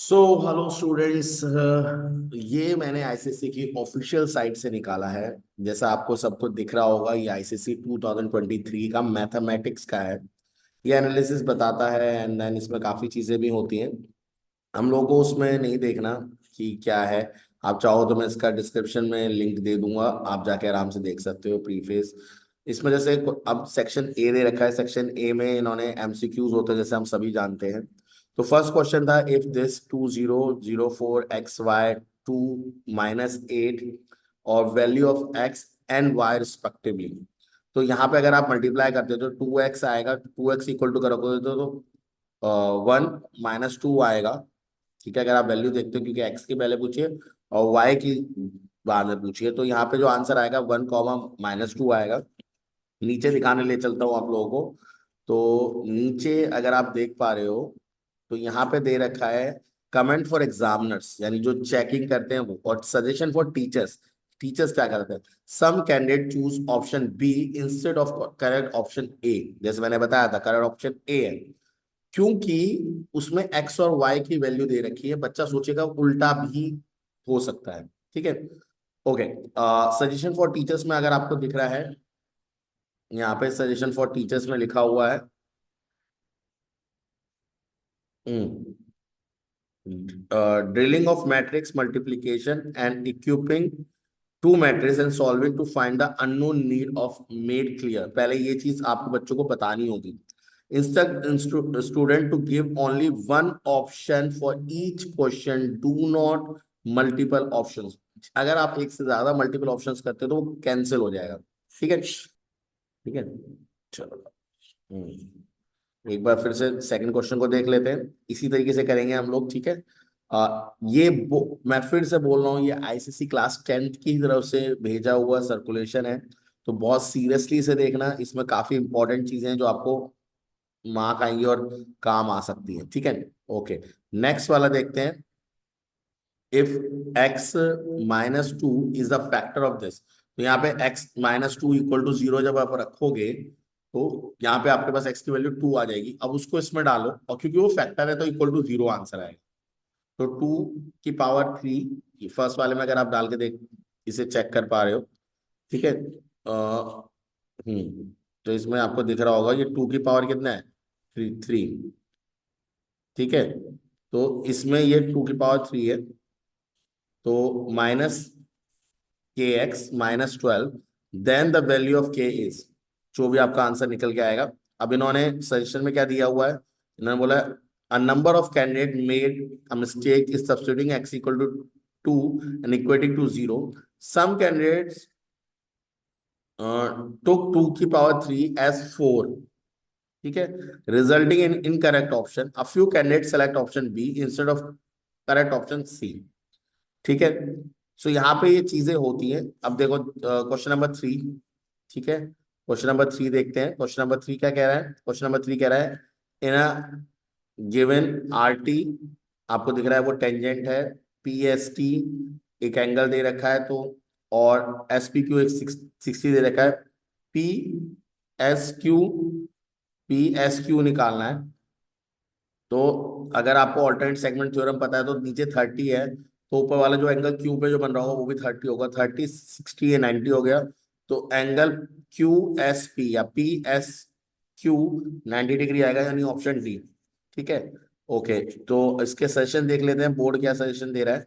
Hello students, ये मैंने ICSE की ऑफिशियल साइट से निकाला है। जैसा आपको सबको दिख रहा होगा, ये आईसीएसई 2023 का मैथमेटिक्स का है। ये एनालिसिस बताता है एंड देन इसमें काफ़ी चीज़ें भी होती हैं। हम लोगों को उसमें नहीं देखना कि क्या है। आप चाहो तो मैं इसका डिस्क्रिप्शन में लिंक दे दूंगा, आप जाके आराम से देख सकते हो प्रीफेस। इसमें जैसे अब सेक्शन ए दे रखा है। सेक्शन ए में इन्होंने एमसीक्यूज होते हैं, जैसे हम सभी जानते हैं। तो फर्स्ट क्वेश्चन था, इफ दिस 2004 XY 2 - 8 और value of X and Y respectively. तो यहाँ पे अगर आप मल्टीप्लाई करते हो तो 2x आएगा, 2x इक्वल टू करोगे तो 1 - 2 आएगा। ठीक है, अगर आप वैल्यू देखते हो, क्योंकि एक्स की पहले पूछिए और वाई की बाद में पूछिए, तो यहाँ पे जो आंसर आएगा 1, -2 आएगा। नीचे दिखाने ले चलता हूँ आप लोगों को। तो नीचे अगर आप देख पा रहे हो तो यहाँ पे दे रखा है कमेंट फॉर एग्जामिनर्स, यानी जो चेकिंग करते हैं वो, और सजेशन फॉर टीचर्स। टीचर्स क्या करते हैं? Some candidate choose option B instead of correct option A. जैसे मैंने बताया था, करेक्ट ऑप्शन ए है, क्योंकि उसमें एक्स और वाई की वैल्यू दे रखी है। बच्चा सोचेगा उल्टा भी हो सकता है। ठीक है, ओके। सजेशन फॉर टीचर्स में अगर आपको दिख रहा है, यहाँ पे सजेशन फॉर टीचर्स में लिखा हुआ है drilling of matrix multiplication and equipping to matrix and solving to find the unknown need of made clear. पहले ये चीज आपको बच्चों को बतानी होगी। Instruct student to give only one option for each question, do not multiple options. अगर आप एक से ज्यादा मल्टीपल ऑप्शंस करते हो तो वो कैंसिल हो जाएगा। ठीक है, ठीक है, चलो। एक बार फिर से सेकंड क्वेश्चन को देख लेते हैं। इसी तरीके से करेंगे हम लोग, ठीक है। मैं फिर से बोल रहा हूँ, ये आईसीसी क्लास 10th की तरफ से भेजा हुआ सर्कुलेशन है। तो बहुत सीरियसली से देखना, इसमें काफी इंपॉर्टेंट चीजें हैं जो आपको मार्क आएंगी और काम आ सकती है। ठीक है, ओके। नेक्स्ट वाला देखते हैं। If x - 2 is the factor of this, तो यहाँ पे x - 2 इक्वल टू 0 जब आप रखोगे तो यहाँ पे आपके पास x की वैल्यू 2 आ जाएगी। अब उसको इसमें डालो, और क्योंकि वो फैक्टर है तो इक्वल टू 0 आंसर आएगा। तो 2 की पावर 3 फर्स्ट वाले में अगर आप डाल के देख, इसे चेक कर पा रहे हो। ठीक है, तो इसमें आपको दिख रहा होगा ये 2 की पावर कितना है, 3। ठीक है, तो इसमें ये 2 की पावर 3 है। तो -kx - 12, then the value of k is, जो भी आपका आंसर निकल के आएगा। अब इन्होंने सजेशन में क्या दिया हुआ है, इन्होंने बोला a number of candidate made a mistake is substituting x equal to 2 and equating to 0। Some candidates took 2 की पावर 3 as 4। ठीक है, resulting in incorrect option. A few candidate select option B instead of correct option C. ठीक है, सो यहाँ पे ये चीजें होती हैं। अब देखो क्वेश्चन नंबर 3। ठीक है, क्वेश्चन नंबर 3 देखते हैं। क्वेश्चन नंबर 3 क्या कह रहा है? क्वेश्चन नंबर 3 कह रहा है इन अ गिवन आर टी, आपको दिख रहा है वो टेंजेंट है, पी एस टी एक एंगल दे रखा है, तो और एस पी क्यू एक 60 दे रखा है। P S Q P S Q निकालना है। तो अगर आपको ऑल्टरनेट सेगमेंट थ्योरम पता है तो नीचे 30 है, तो ऊपर वाला जो एंगल क्यू पे जो बन रहा होगा वो भी 30 होगा। 30 60 या 90 हो गया। तो एंगल क्यू एस पी या पी एस क्यू 90 डिग्री आएगा, यानी ऑप्शन डी। ठीक है, ओके। तो इसके सजेशन देख लेते हैं, बोर्ड क्या सजेशन दे रहा है।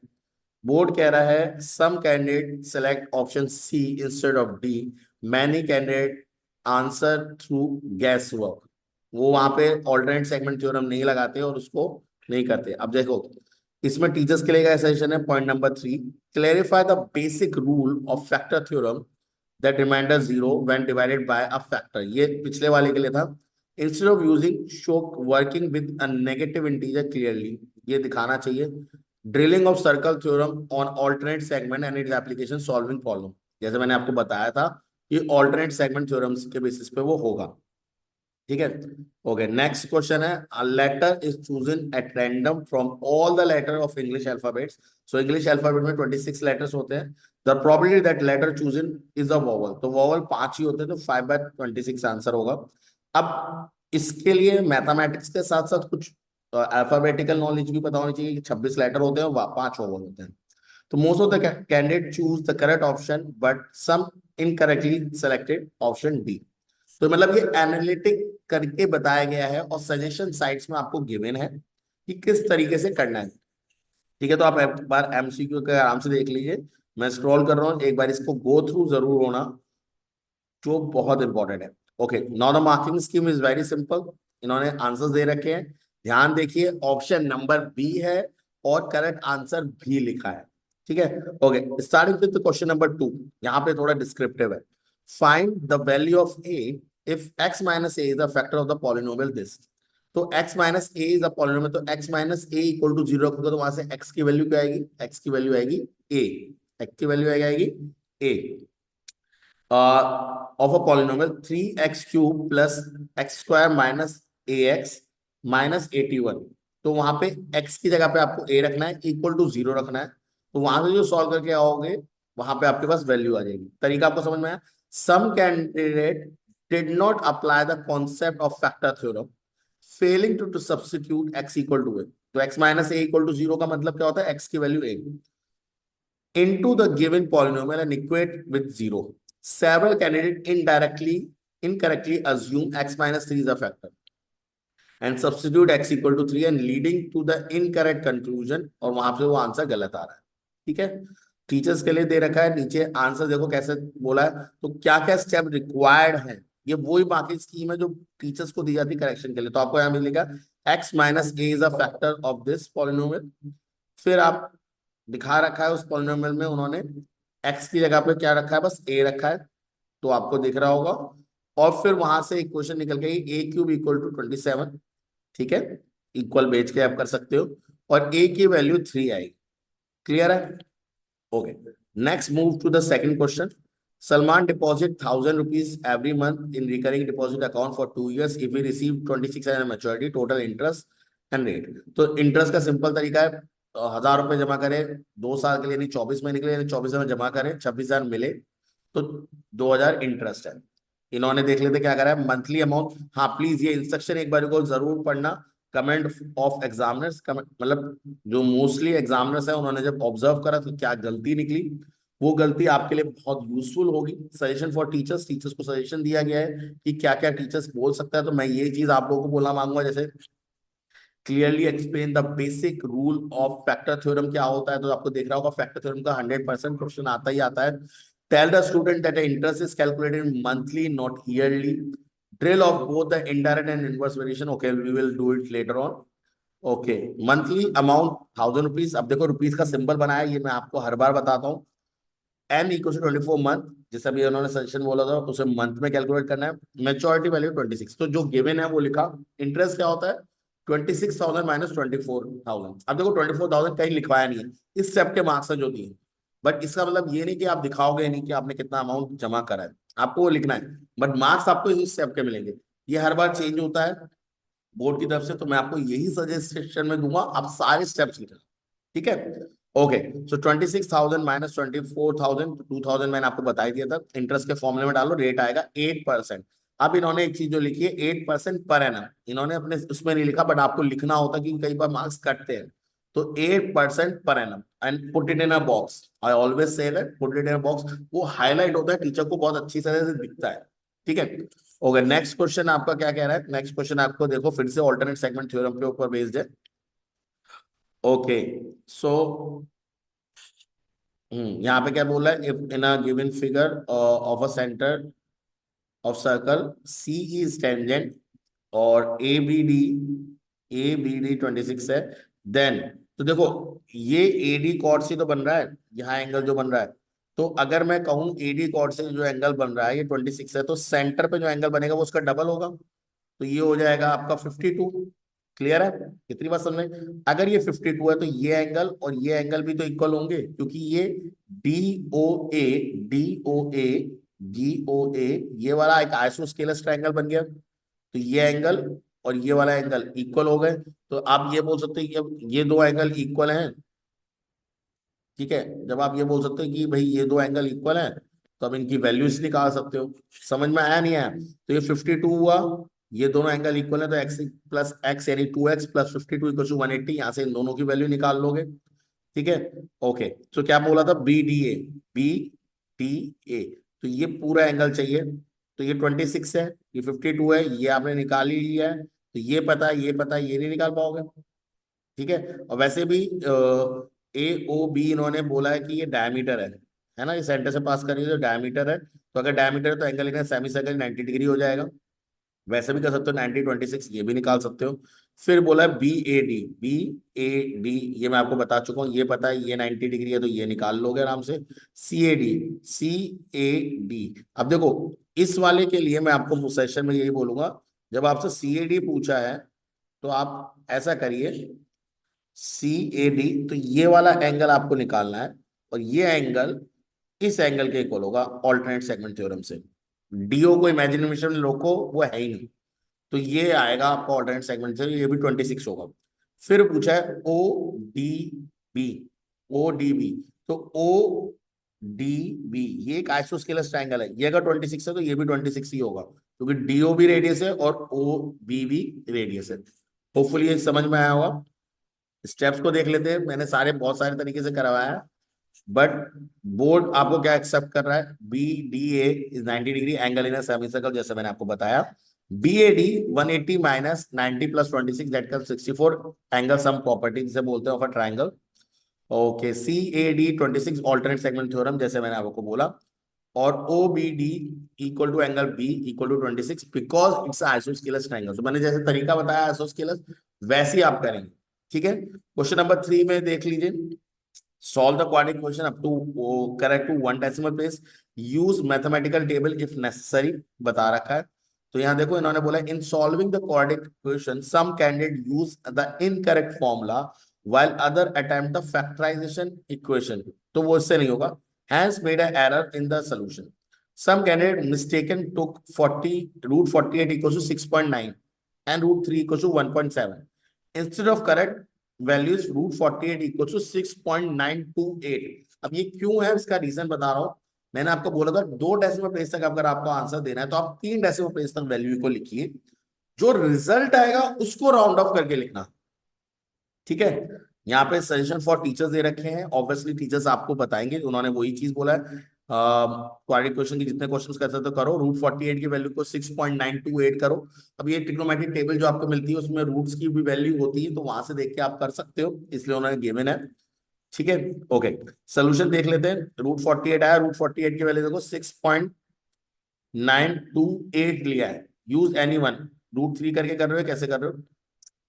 बोर्ड कह रहा है some candidate select option C instead of D, many candidate answer through guess work. वो वहां पे ऑल्टरनेट सेगमेंट थ्योरम नहीं लगाते और उसको नहीं करते। अब देखो, इसमें टीचर्स के लिए का सेशन है। Point number 3, clarify the basic rule of factor theorem that remainder 0 when divided by a factor. ये पिछले वाले के लिए था। Instead of using show working with a negative integer clearly, ये दिखाना चाहिए। Drilling of circle theorem on alternate segment and its application solving problem, जैसे मैंने आपको बताया था कि ऑल्टरनेट सेगमेंट थ्योरम्स के बेसिस पे वो होगा। ठीक है, ओके। नेक्स्ट क्वेश्चन है, a letter is chosen at random from all the letter of English alphabets. So English alphabet में 26 लेटर्स होते हैं। The probability that letter chosen is a vowel, तो वोवल 5 ही होते हैं, तो 5/26 आंसर होगा। अब इसके लिए मैथमेटिक्स के साथ साथ कुछ अल्फाबेटिकल नॉलेज भी पता होनी चाहिए कि 26 लेटर होते हैं और 5 ओवल होते हैं। तो most of the candidate choose the correct option but some incorrectly selected option D. तो मतलब ये एनालिटिक करके बताया गया है और सजेशन साइट्स में आपको गिवन है कि किस तरीके से करना है। ठीक है, तो आप एक बार एमसीक्यू का आराम से देख लीजिए। मैं स्क्रॉल कर रहा हूँ, एक बार इसको गो थ्रू जरूर होना, जो बहुत इंपॉर्टेंट है। Okay, now the marking scheme is very simple. इन्होंने आंसर्स दे रखे हैं, ध्यान देखिए, ऑप्शन नंबर बी है और करेक्ट आंसर भी लिखा है। ठीक है, okay, starting with question number 2। यहाँ पे थोड़ा डिस्क्रिप्टिव है। Find the value of a if x minus a is a factor of the polynomial this. तो x minus a is a polynomial, तो x minus a equal to 0 रखोगे तो वहां से x की वैल्यू क्या आएगी? x की वैल्यू आएगी a। x की वैल्यू आएगी a of a polynomial 3x cube plus x square minus ax minus 81। तो वहां पे x की जगह पे आपको a रखना है, इक्वल टू 0 रखना है। तो वहां से जो सॉल्व करके आओगे वहां पे आपके पास वैल्यू आ जाएगी। तरीका आपको समझ में आया? Some candidate did not apply the concept of factor theorem, failing to substitute x equal to a। तो x minus a equal to 0 का मतलब क्या होता है? x की value a into the given polynomial and equate with 0. Several candidates incorrectly assume x minus 3 is a factor and substitute x equal to 3 and leading to the incorrect conclusion, और वहां पे वो आंसर गलत आ रहा है। ठीक है, टीचर्स के लिए दे रखा है नीचे आंसर, देखो कैसे बोला है। तो क्या क्या स्टेप रिक्वायर्ड है, ये वही बाकी स्कीम है जो टीचर्स को दी जाती है करेक्शन के लिए। तो आपको यहाँ मिलेगा x minus a is a factor of this polynomial. फिर आप दिखा रखा है उस पॉलिनोमियल में उन्होंने x की जगह पे क्या रखा है? बस a रखा है, तो आपको दिख रहा होगा। और फिर वहां से इक्वेशन निकल गई a क्यूब इक्वल टू 27। ठीक है, इक्वल बेच के आप कर सकते हो, और a की वैल्यू 3 आएगी। क्लियर है? Okay, next move to the second question. Salman deposit 1,000 rupees every month in recurring deposit account for 2 years. If he receive 26 as a maturity, total interest and rate। तो interest का simple तरीका है, 1,000 रुपए जमा करें 2 साल के लिए, यानी 24 महीने के लिए, यानी 24 में जमा करें, 26,000 मिले तो 2,000 इंटरेस्ट है। इन्होंने देख लेते क्या करा है, मंथली अमाउंट। हाँ प्लीज ये इंस्ट्रक्शन एक बार को जरूर पढ़ना। कमेंट ऑफ एग्जामिनर्स, मतलब जो मोस्टली एग्जामिनर्स है उन्होंने जब ऑब्जर्व करा तो क्या गलती निकली, वो गलती आपके लिए बहुत यूजफुल होगी। सजेशन फॉर टीचर्स, टीचर्स को सजेशन दिया गया है कि क्या क्या टीचर्स बोल सकता है। तो मैं ये चीज आप लोगों को बोलना मांगूंगा, जैसे clearly explain the basic rule of factor theorem क्या होता है। तो आपको देख रहा होगा फैक्टर थ्योरम का 100% क्वेश्चन आता ही आता है। Tell the student that interest is calculated monthly not yearly. Drill of both the indirect and inverse variation, okay we will do it later on. Okay, monthly amount 1,000 rupees. अब देखो rupees का symbol बनाया, ये मैं आपको हर बार बताता हूँ। N equal to 24 month, जैसे अभी उन्होंने सजेशन बोला था उसे मंथ में कैलकुलेट करना है। मेच्योरिटी वैल्यू 26, तो जो गिवन है वो लिखा। इंटरेस्ट क्या होता है? 26,000 माइनस 24,000। अब देखो 24,000 कहीं लिखवाया नहीं है, इस स्टेप के मार्क्स है जो दिए। बट इसका मतलब ये नहीं कि आप दिखाओगे नहीं कि आपने कितना अमाउंट जमा करा है, आपको वो लिखना है। बट मार्क्स आपको इस स्टेप के मिलेंगे, ये हर बार चेंज होता है बोर्ड की तरफ से। तो मैं आपको यही सजेशन में दूंगा, आप सारे स्टेप्स लिखना। ठीक है, ओके। सो 26,000 माइनस 24,000, 2,000 मैंने आपको बता ही दिया था। इंटरेस्ट के फॉर्मूले में डालो, रेट आएगा 8%। अब इन्होंने एक चीज जो लिखी है 8% पर एनम, इन्होंने अपने उसमें नहीं लिखा, बट आपको लिखना होता है क्योंकि कई बार मार्क्स कटते हैं। तो 8% per annum and put it in a box. I always say that put it in a box, वो हाईलाइट होता है, टीचर को बहुत अच्छी तरह से दिखता है। ठीक है, ओके। नेक्स्ट क्वेश्चन आपका क्या कह रहा है? नेक्स्ट क्वेश्चन आपको देखो फिर से ऑल्टरनेट सेगमेंट थ्योरम के ऊपर बेस्ड है। ओके, सो यहाँ पे क्या बोला है? If in a given figure of a centre of circle C is tangent और ए बी डी 26 है, देन। तो देखो ये ए डी कॉर्ड से तो बन रहा है, यहाँ एंगल जो बन रहा है। तो अगर मैं कहूँ ए डी कॉर्ड से जो एंगल बन रहा है ये 26 है, तो सेंटर पे जो एंगल बनेगा वो उसका डबल होगा। तो ये हो जाएगा आपका 52। क्लियर है? कितनी बात समझ में? अगर ये 52 है तो ये एंगल और ये एंगल भी तो इक्वल होंगे, क्योंकि ये D O A D O A D O A ये वाला एक आइसोस्केलस ट्रायंगल बन गया। तो ये एंगल और ये वाला एंगल इक्वल हो गए। तो आप ये बोल सकते हैं कि अब ये दो एंगल इक्वल हैं। ठीक है, जब आप ये बोल सकते हैं कि भाई ये दो एंगल इक्वल हैं, तो अब इनकी वैल्यूज निकाल सकते हो। समझ में आया नहीं आया? तो ये 52 हुआ, ये दोनों एंगल इक्वल है तो एक्स प्लस एक्स यानी 2x प्लस 52 इक्वल टू 180, यहाँ से इन दोनों की वैल्यू निकाल लोगे। ठीक है, ओके। तो क्या बोला था, B D A, B D A, तो ये पूरा एंगल चाहिए। तो ये 26 है, ये 52 है, ये आपने निकाल ही लिया है, तो ये पता है, ये पता है, ये नहीं निकाल पाओगे। ठीक है, और वैसे भी ए ओ बी इन्होंने बोला है कि ये डायमीटर है ना, ये सेंटर से पास कर रही है तो डायमीटर है, तो अगर डायमीटर है तो एंगल इनका सेमी सर्कल 90 डिग्री हो जाएगा। वैसे भी कर सकते हो 90 26, ये भी निकाल सकते हो। फिर बोला B A D, B A D, ये मैं आपको बता चुका हूँ, ये पता है, ये 90 डिग्री है तो ये निकाल लोगे आराम से। सी A D, C A D, अब देखो इस वाले के लिए मैं आपको सेशन में यही बोलूंगा, जब आपसे सी ए डी पूछा है तो आप ऐसा करिए, सी ए डी, तो ये वाला एंगल आपको निकालना है, और ये एंगल इस एंगल के इक्वल होगा ऑल्टरनेट सेगमेंट थ्योरम से। डीओ को इमेजिनेशन लोको वो है ही नहीं, तो ये आएगा आपका ऑल्टरनेट सेगमेंट से, ये भी 26 होगा। फिर पूछा है O D B, O D B, तो ओ डी बी ये एक आइसोस्केलस ट्रायंगल है, ये अगर 26 है तो ये भी 26 ही होगा, क्योंकि डीओ भी रेडियस है और ओ बी भी रेडियस है। होपफुली ये समझ में आया होगा। स्टेप्स को देख लेते हैं, मैंने सारे बहुत सारे तरीके से करवाया है, बट बोर्ड आपको क्या एक्सेप्ट कर रहा है, B D A is 90 degree angle in semi circle, जैसे मैंने आपको बताया। B A D 180 minus 90 plus 26 that comes 64 angle sum property जिसे बोलते हैं of a triangle. Okay, C A D 26 alternate segment theorem जैसे मैंने आपको बोला, और O B D equal to angle B equal to 26 because it's isosceles triangle. तो मैंने जैसे तरीका बताया आइसोस्केलस, वैसे ही आप करेंगे। ठीक है, क्वेश्चन नंबर 3 में देख लीजिए, solve the quadratic question up to correct to one decimal place, use mathematical table if necessary, बता रखा है। तो यहाँ देखो इन्होंने बोला in solving the quadratic question some candidate use the incorrect formula while other attempt the factorization equation, तो वो इससे नहीं होगा, hence made an error in the solution. Some candidate mistaken took 40 root 48 equals to 6.9 and root 3 equals to 1.7 instead of correct values root 48 equal to 6.928। अब ये क्यों है, इसका रीजन बता रहा हूं। मैंने आपको बोला था 2 डेसिमल प्लेस तक अगर आपको आंसर देना है तो आप 3 डेसिमल प्लेस तक वैल्यू को लिखिए, जो रिजल्ट आएगा उसको राउंड ऑफ करके लिखना। ठीक है, यहाँ पे सजेशन फॉर टीचर्स दे रखे हैं, ऑब्वियसली टीचर्स आपको बताएंगे, उन्होंने वही चीज बोला है। क्वाड्रेटिक क्वेश्चन की जितने क्वेश्चंस कर सकते हो करो, रूट 48 की वैल्यू को 6.928 करो। अब ये ट्रिग्नोमेट्रिक टेबल जो आपको मिलती है उसमें रूट्स की भी वैल्यू होती है, तो वहां से देख के आप कर सकते हो, इसलिए उन्होंने गिवन है। ठीक है, ओके, सोल्यूशन देख लेते हैं। रूट 48 आया, रूट 48 की वैल्यू देखो 6.928 लिया है, यूज एनी वन, रूट 3 करके कर रहे हो, कैसे कर रहे हो,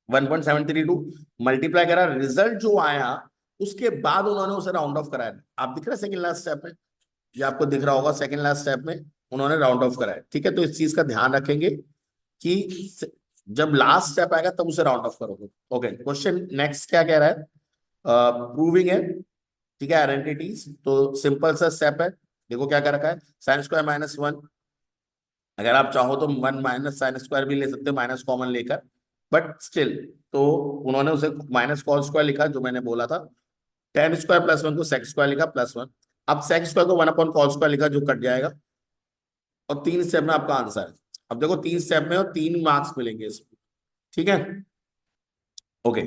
1.732 मल्टीप्लाई करा, रिजल्ट जो आया उसके बाद उन्होंने उसे राउंड ऑफ कराया। आप दिख रहा है सेकंड लास्ट स्टेप में, ये आपको दिख रहा होगा सेकंड लास्ट स्टेप में उन्होंने राउंड ऑफ कराया। ठीक है, तो इस चीज का ध्यान रखेंगे कि जब लास्ट स्टेप आएगा तब उसे राउंड ऑफ करोगे। ओके, क्वेश्चन नेक्स्ट क्या कह रहा है, प्रूविंग है। ठीक है, आइडेंटिटीज, तो सिंपल सा स्टेप है, देखो क्या कर रखा है, साइन स्क्वायर माइनस 1, अगर आप चाहो तो 1 माइनस साइन स्क्वायर भी ले सकते हो माइनस कॉमन लेकर, बट स्टिल तो उन्होंने उसे माइनस कॉल स्क्वायर लिखा जो मैंने बोला था, टेन स्क्वायर प्लस 1 को सेक्स स्क्वायर लिखा प्लस 1, अब सेक्स स्क्वायर को 1 अपॉन कॉल स्क्वायर लिखा जो कट जाएगा, और 3 स्टेप में आपका आंसर है। अब देखो 3 स्टेप में और 3 मार्क्स मिलेंगे इसमें। ठीक है, ओके,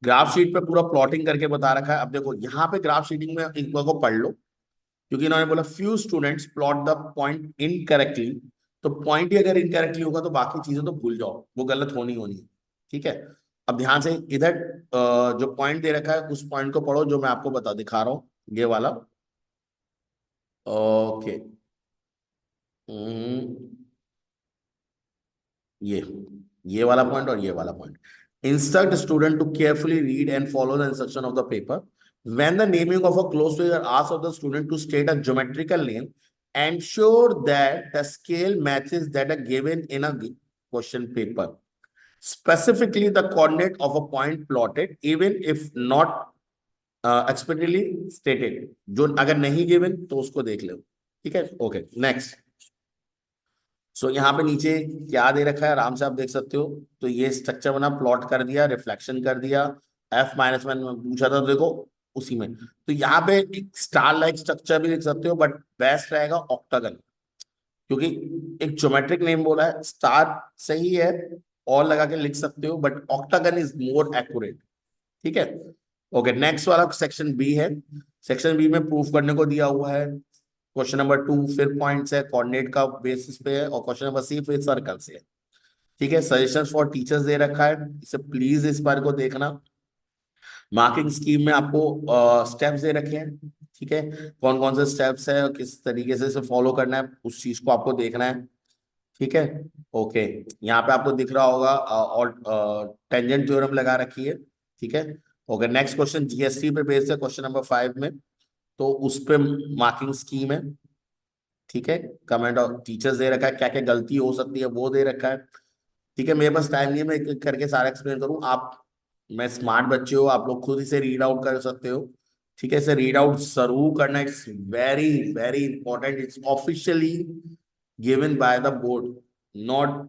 ग्राफ शीट पे पूरा प्लॉटिंग करके बता रखा है। अब देखो यहाँ पे ग्राफ शीटिंग में एक बार को पढ़ लो, क्योंकि इन्होंने बोला few students plot the point incorrectly, तो पॉइंट ही अगर इनकरेक्टली होगा तो बाकी चीजें तो भूल जाओ, वो गलत होनी होनी है। ठीक है, अब ध्यान से इधर जो पॉइंट दे रखा है उस पॉइंट को पढ़ो जो मैं आपको बता दिखा रहा हूँ, ये वाला। ओके, ये ये वाला पॉइंट और ये वाला point, instruct student to carefully read and follow the instruction of the paper, when the naming of a closed figure asks of the student to state a geometrical name, ensure that the scale matches that are given in a question paper, specifically the coordinate of a point plotted even if not explicitly stated, जो अगर नहीं given तो उसको देख लो। ठीक है, okay, next. सो यहाँ पे नीचे क्या दे रखा है आराम से आप देख सकते हो, तो ये स्ट्रक्चर बना, प्लॉट कर दिया, रिफ्लेक्शन कर दिया, एफ माइनस वन पूछा था देखो उसी में, तो यहाँ पे एक स्टार लाइक स्ट्रक्चर भी लिख सकते हो, बट बेस्ट रहेगा ऑक्टागन, क्योंकि एक ज्योमेट्रिक नेम बोला है, स्टार सही है, और लगा के लिख सकते हो, but octagon is more accurate. ठीक है। ओके, नेक्स्ट वाला सेक्शन बी है। सेक्शन बी में प्रूफ करने को दिया हुआ है। क्वेश्चन नंबर 2 फिर पॉइंट्स है, कोऑर्डिनेट का बेसिस पे है, और क्वेश्चन नंबर सी फिर सर्कल से है। ठीक है। सजेशंस फॉर टीचर्स दे रखा है, इसे प्लीज इस बार को देखना। मार्किंग स्कीम में आपको स्टेप्स दे रखे हैं। ठीक है। कौन कौन से स्टेप्स है और किस तरीके से इसे फॉलो करना है, उस चीज को आपको देखना है। ठीक है। ओके, यहाँ पे आपको दिख रहा होगा और टेंजेंट थ्योरम लगा रखी है। ठीक है। ओके, नेक्स्ट क्वेश्चन जीएसटी पे बेस्ड है, क्वेश्चन नंबर 5 में। तो उस पे मार्किंग स्कीम है। ठीक है। कमेंट और टीचर्स दे रखा है, क्या क्या गलती हो सकती है वो दे रखा है। ठीक है। मेरे पास टाइम नहीं है मैं एक एक करके सारा एक्सप्लेन करूँ। आप, मैं स्मार्ट बच्चे हो, आप लोग खुद इसे रीड आउट कर सकते हो। ठीक है। इसे रीड आउट जरूर करना, it's very very important, it's officially given by the board, not,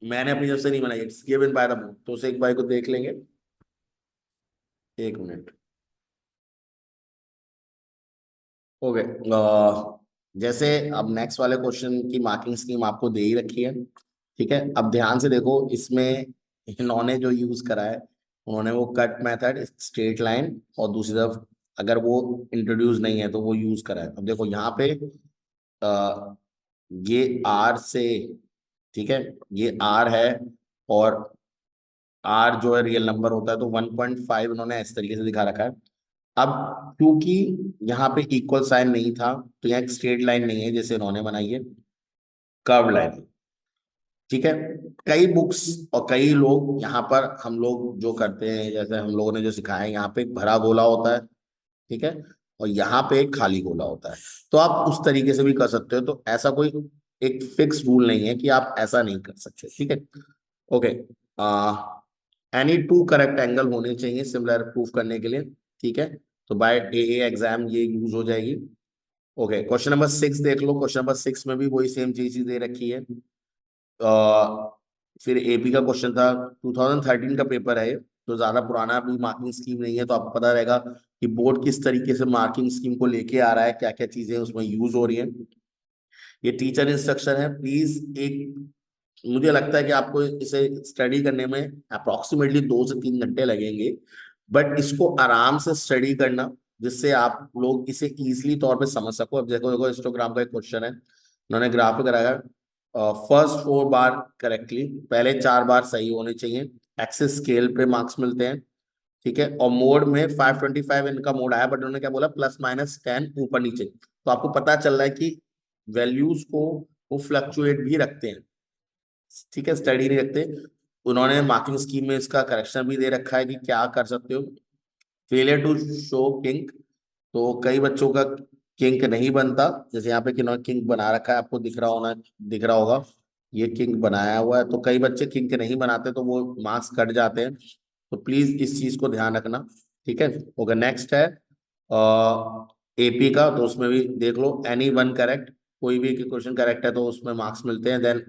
मैंने अपनी तरफ से नहीं बनाई, it's given by the board. तो उसे एक बार को देख लेंगे, एक मिनट। ओके, जैसे अब नेक्स्ट वाले क्वेश्चन की मार्किंग स्कीम आपको दे ही रखी है। ठीक है। अब ध्यान से देखो, इसमें इन्होंने जो यूज करा है, उन्होंने वो कट मेथड, स्ट्रेट लाइन, और दूसरी तरफ अगर वो इंट्रोड्यूस नहीं है तो वो यूज करा है। अब देखो यहाँ पे अ, ये आर से, ठीक है, ये आर है, और आर जो है रियल नंबर होता है, तो 1.5 इन्होंने इस तरीके से दिखा रखा है। अब क्योंकि यहाँ पे इक्वल साइन नहीं था, तो यहाँ एक स्ट्रेट लाइन नहीं है जैसे इन्होंने बनाई है, कर्व लाइन। ठीक है। कई बुक्स और कई लोग यहाँ पर, हम लोग जो करते हैं, जैसे हम लोगों ने जो सिखाया है, यहाँ पे एक भरा गोला होता है। ठीक है। और यहाँ पे एक खाली गोला होता है। तो आप उस तरीके से भी कर सकते हो, तो ऐसा कोई एक फिक्स रूल नहीं है कि आप ऐसा नहीं कर सकते। ठीक है। Okay, any two correct angle होने चाहिए सिमिलर प्रूफ करने के लिए। ठीक है। तो बाय ए एग्जाम ये यूज हो जाएगी। ओके, क्वेश्चन नंबर 6 देख लो। क्वेश्चन नंबर 6 में भी वही सेम चीज ही दे रखी है। फिर एपी का क्वेश्चन था, 2013 का पेपर है ये, तो ज्यादा पुराना भी मार्किंग स्कीम नहीं है, तो आपको पता रहेगा कि बोर्ड किस तरीके से मार्किंग स्कीम को लेके आ रहा है, क्या क्या चीजें उसमें यूज हो रही हैं। ये टीचर इंस्ट्रक्शन है, प्लीज एक, मुझे लगता है कि आपको इसे स्टडी करने में अप्रोक्सीमेटली 2 से 3 घंटे लगेंगे, बट इसको आराम से स्टडी करना, जिससे आप लोग इसे इजीली तौर पे समझ सको। अब देखो देखो, हिस्टोग्राम का एक क्वेश्चन है, उन्होंने ग्राफ कराया, फर्स्ट 4 बार करेक्टली, पहले 4 बार सही होने चाहिए, एक्सिस स्केल पे मार्क्स मिलते हैं। ठीक है। और मोड में 525 इनका मोड आया, बट उन्होंने क्या बोला, +-10 ऊपर नीचे। तो आपको पता चल रहा है कि वैल्यूज को वो फ्लक्चुएट भी रखते हैं। ठीक है, स्टडी नहीं रखते। उन्होंने मार्किंग स्कीम में इसका करेक्शन भी दे रखा है कि क्या कर सकते हो। फेलियर टू शो किंक, तो कई बच्चों का किंक नहीं बनता, जैसे यहाँ पे किन्होंने किंक बना रखा है, आपको दिख रहा होगा, ये किंक बनाया हुआ है, तो कई बच्चे किंक नहीं बनाते, तो वो मार्क्स कट जाते हैं। तो प्लीज इस चीज को ध्यान रखना। ठीक है। ओके, नेक्स्ट है एपी का, तो उसमें भी देख लो, एनी वन करेक्ट, कोई भी क्वेश्चन करेक्ट है तो उसमें मार्क्स मिलते हैं, देन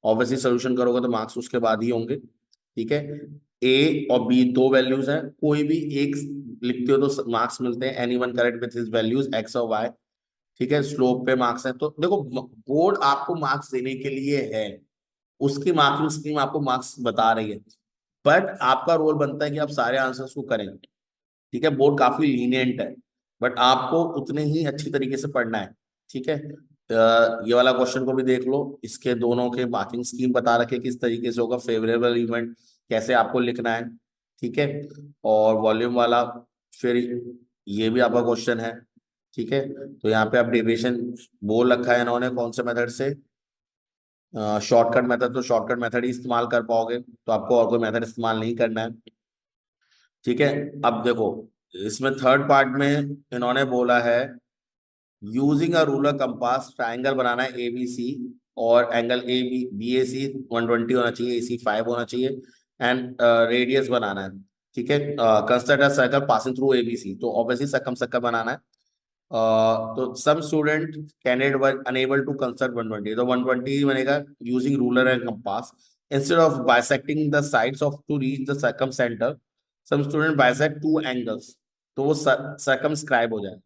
ऑब्वियसली सोल्यूशन करोगे तो मार्क्स उसके बाद ही होंगे। ठीक है। ए और बी दो वैल्यूज हैं, कोई भी एक लिखते हो तो मार्क्स मिलते हैं, any one correct with his values x और वाई। ठीक है। स्लोप पे मार्क्स है, तो देखो बोर्ड आपको मार्क्स देने के लिए है, उसकी मार्किंग स्कीम आपको मार्क्स बता रही है, बट आपका रोल बनता है कि आप सारे आंसर्स को करें। ठीक है। बोर्ड काफी लीनियंट है, बट आपको उतने ही अच्छी तरीके से पढ़ना है। ठीक है। ये वाला क्वेश्चन को भी देख लो, इसके दोनों के मार्किंग स्कीम बता रखे किस तरीके से होगा, फेवरेबल इवेंट कैसे आपको लिखना है। ठीक है। और वॉल्यूम वाला, फिर ये भी आपका क्वेश्चन है। ठीक है। तो यहाँ पे आप डेविएशन बोल रखा है इन्होंने कौन से मेथड से, शॉर्टकट मेथड, तो शॉर्टकट मेथड ही इस्तेमाल कर पाओगे, तो आपको और कोई मेथड इस्तेमाल नहीं करना है। ठीक है। अब देखो, इसमें थर्ड पार्ट में इन्होंने बोला है, using a ruler compass triangle बनाना है ABC, और एंगल ए बी BAC 120 होना चाहिए, AC 5 होना चाहिए, एंड रेडियस बनाना है। ठीक है। Construct a circle passing through ABC, तो ऑब्वियसली सर्कम सर्कल बनाना है। तो some student candidate were unable to construct 120, तो 120 बनेगा using ruler and compass, instead of bisecting the sides of to reach the circum centre, some student bisect 2 angles, तो वो circumscribe हो जाए।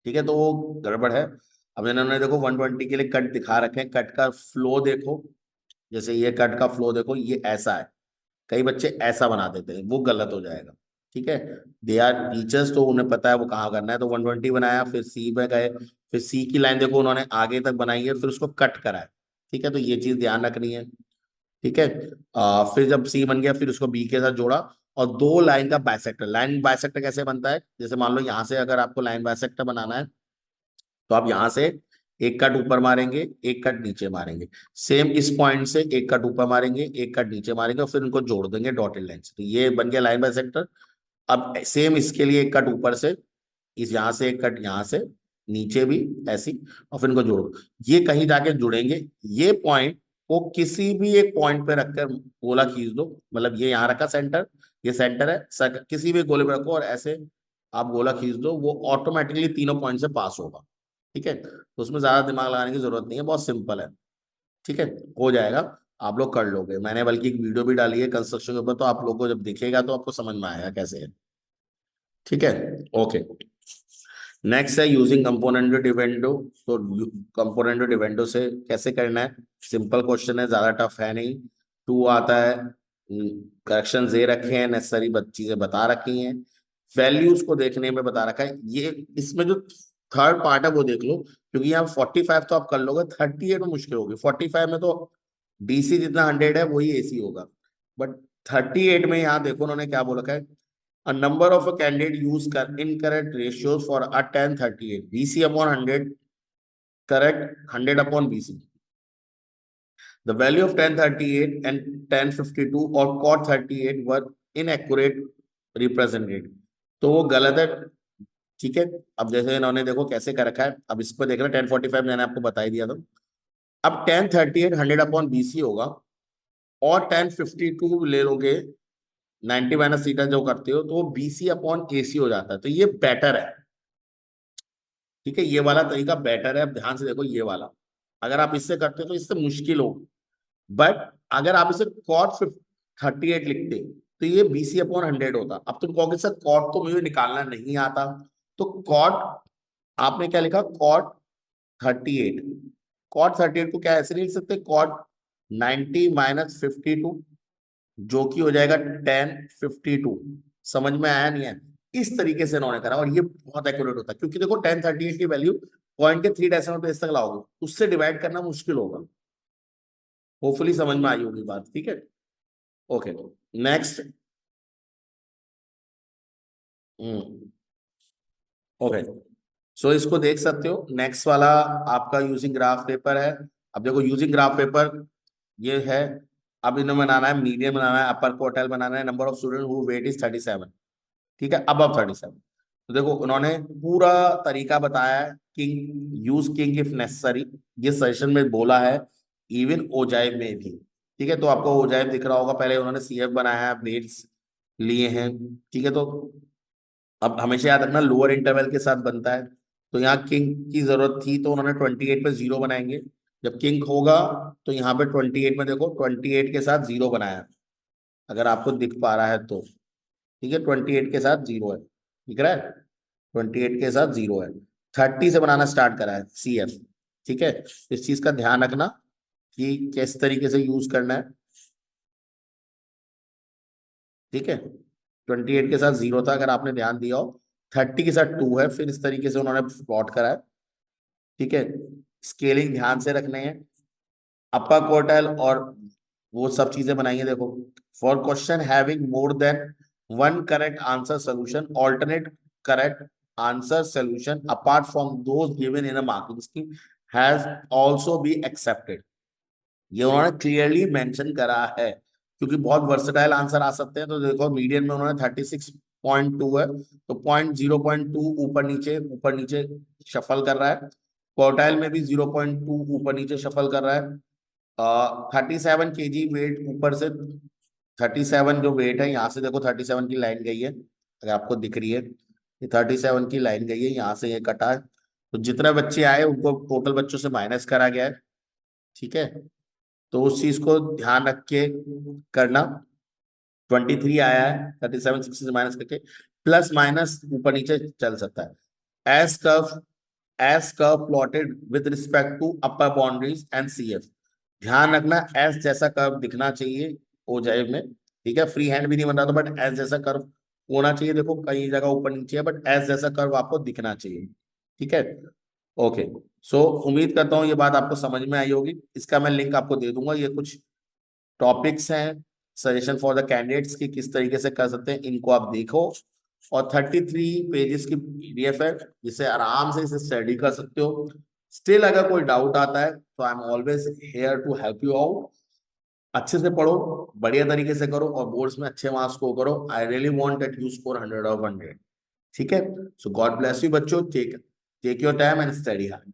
ठीक है। तो वो गड़बड़ है। अब इन्होंने देखो 120 के लिए कट दिखा रखे हैं, कट का फ्लो देखो, जैसे ये कट का फ्लो देखो, ये ऐसा है, कई बच्चे ऐसा बना देते हैं, वो गलत हो जाएगा। ठीक है, दे आर टीचर्स, तो उन्हें पता है वो कहाँ करना है, तो 120 बनाया, फिर सी में गए, फिर सी की लाइन देखो उन्होंने आगे तक बनाई है, फिर उसको कट करा है। ठीक है, तो ये चीज ध्यान रखनी है। ठीक है, फिर जब सी बन गया, फिर उसको बी के साथ जोड़ा, और दो लाइन का बाइसेक्टर। लाइन बाइसेक्टर कैसे बनता है, जैसे मान लो यहाँ से अगर आपको लाइन बाइसेक्टर बनाना है, तो आप यहां से एक कट ऊपर मारेंगे, एक कट नीचे मारेंगे, सेम इस पॉइंट से एक कट ऊपर मारेंगे, एक कट नीचे मारेंगे, और फिर उनको जोड़ देंगे डॉटेड लाइन से, तो ये बन गया लाइन बाइसेक्टर। अब सेम इसके लिए एक कट ऊपर से, इस यहां से एक कट, यहां से नीचे भी ऐसी, और फिर इनको जोड़ो, ये कहीं जाके जुड़ेंगे। ये पॉइंट को किसी भी एक पॉइंट पे रखकर गोला खींच दो, मतलब ये यहाँ रखा सेंटर, ये सेंटर है, किसी भी गोले पे रखो और ऐसे आप गोला खींच दो, वो ऑटोमेटिकली तीनों पॉइंट से पास होगा। ठीक है, तो उसमें ज्यादा दिमाग लगाने की जरूरत नहीं है, बहुत सिंपल है। ठीक है, हो जाएगा, आप लोग कर लोगे। मैंने बल्कि एक वीडियो भी डाली है कंस्ट्रक्शन के ऊपर, तो आप लोगों को जब दिखेगा तो आपको समझ में आएगा कैसे है। ठीक है, ओके। नेक्स्ट है यूजिंग कंपोनेंट डिवेंडो। तो कंपोनेंट डिवेंडो से कैसे करना है, सिंपल क्वेश्चन है, ज्यादा टफ है नहीं। टू आता है, करेक्शन दे रखे हैं, नेसेसरी चीजें बता रखी हैं, वैल्यूज को देखने में बता रखा है। ये इसमें जो थर्ड पार्ट है वो देख लो, क्योंकि यहाँ 45 तो आप कर लोगे, 38 में मुश्किल होगी। 45 में तो डीसी जितना 100 है वही एसी होगा, बट 38 में यहाँ देखो उन्होंने क्या बोला है, a number of a candidate use incorrect ratios for a 1038 BC upon 100 correct 100 upon BC. The value of 1038 and 1052 or cot 38 were inaccurate represented. तो वो गलत है। ठीक है, अब जैसे इन्होंने देखो कैसे कर रखा है, अब इस पर देख रहे 1045 मैंने आपको बता ही दिया था। अब 1038 100 अपॉन बीसी होगा, और 1052 ले लोगे 90 माइनस थीटा जो करते हो, तो वो बीसी अपॉन एसी हो जाता है, तो ये बेटर है। ठीक है, ये वाला तरीका बेटर है। अब ध्यान से देखो ये वाला, अगर आप इससे करते हो तो इससे मुश्किल हो, बट अगर आप इसे कॉट 38 लिखते तो ये बीसी अपॉन 100 होता। अब तुम कहोगे सर कॉट तो मुझे निकालना नहीं आता, तो कॉट आपने क्या लिखा, कॉट 38। कॉट 38 को क्या ऐसे नहीं लिख सकते, कॉट 90 माइनस 52, जो कि हो जाएगा 1052। समझ में आया नहीं है, इस तरीके से इन्होंने करा, और ये बहुत एक्यूरेट होता है, क्योंकि देखो 1038 की वैल्यू पॉइंट के 3 डेसिमल प्लेस तक लाओगे, उससे डिवाइड करना मुश्किल होगा। होपफुली समझ में आई होगी बात। ठीक है, ओके, नेक्स्ट। ओके, सो इसको देख सकते हो, नेक्स्ट वाला आपका यूजिंग ग्राफ पेपर है। अब देखो यूजिंग ग्राफ पेपर ये है, अब इन्हें बनाना है मीडियन, बनाना है अपर क्वार्टाइल, बनाना है number of student who weight is 37। ठीक है, अब 37, तो देखो उन्होंने पूरा तरीका बताया है, king use king if necessary, ये सेशन में बोला है, इवन ओजाइव में भी। ठीक है, तो आपको ओजाइव दिख रहा होगा, पहले उन्होंने सीएफ बनाया है, वेट्स लिए हैं। ठीक है, तो अब हमेशा याद रखना लोअर इंटरवल के साथ बनता है, तो यहाँ किंग की जरूरत थी, तो उन्होंने 28 पे जीरो बनाएंगे। जब किंग होगा तो यहाँ पे 28 में देखो 28 के साथ जीरो बनाया, अगर आपको दिख पा रहा है तो। ठीक है, 28 के साथ जीरो है, दिख रहा है, 28 के साथ जीरो है। 30 से बनाना स्टार्ट करा है सीएफ। ठीक है, इस चीज का ध्यान रखना कि किस तरीके से यूज करना है। ठीक है, 28 के साथ जीरो था, अगर आपने ध्यान दिया हो। 30 के साथ टू है, फिर इस तरीके से उन्होंने प्लॉट करा है। ठीक है, स्केलिंग ध्यान से रखने हैं, अपर क्वार्टाइल और वो सब चीजें बनाई है देखो। For question having more than one correct answer solution, alternate correct answer solution apart from those given in a marking scheme has also be accepted. ये उन्होंने क्लियरली मेंशन करा है, क्योंकि बहुत वर्सेटाइल आंसर आ सकते हैं। तो देखो मीडियन में उन्होंने 36.2 है, तो 0.02 ऊपर नीचे शफल कर रहा है। क्वार्टाइल में भी 0.2 ऊपर नीचे शफल कर रहा है। 37 kg वेट ऊपर से, 37 जो वेट है यहाँ से देखो 37 की लाइन गई है, अगर आपको दिख रही है, ये 37 की लाइन गई है, यहाँ से ये कटा है, तो जितने बच्चे आए उनको टोटल बच्चों से माइनस करा गया है। ठीक है, तो उस चीज को ध्यान रख के करना। 23 आया है, 37 60 से माइनस करके, प्लस माइनस ऊपर नीचे चल सकता है। S curve S curve plotted with respect to upper boundaries and CF। ध्यान रखना एस जैसा कर्व दिखना चाहिए ओजाई में, ठीक है। फ्री हैंड भी नहीं बन रहा था, बट एस जैसा कर्व होना चाहिए। देखो कई जगह ऊपर नीचे है, बट एस जैसा कर्व आपको दिखना चाहिए, ठीक है। ओके, सो उम्मीद करता हूँ ये बात आपको समझ में आई होगी। इसका मैं लिंक आपको दे दूंगा। ये कुछ टॉपिक्स हैं सजेशन फॉर द कैंडिडेट्स की किस तरीके से कर सकते हैं, इनको आप देखो। और 33 पेजेस की PDF है, जिसे आराम से इसे स्टडी कर सकते हो। स्टिल अगर कोई डाउट आता है तो I am always here to help you out. अच्छे से पढ़ो, बढ़िया तरीके से करो, और बोर्ड्स में अच्छे मार्क्स को करो। I really want that you score 100 of 100, ठीक है। सो गॉड ब्लेस यू बच्चों, take your time and study hard.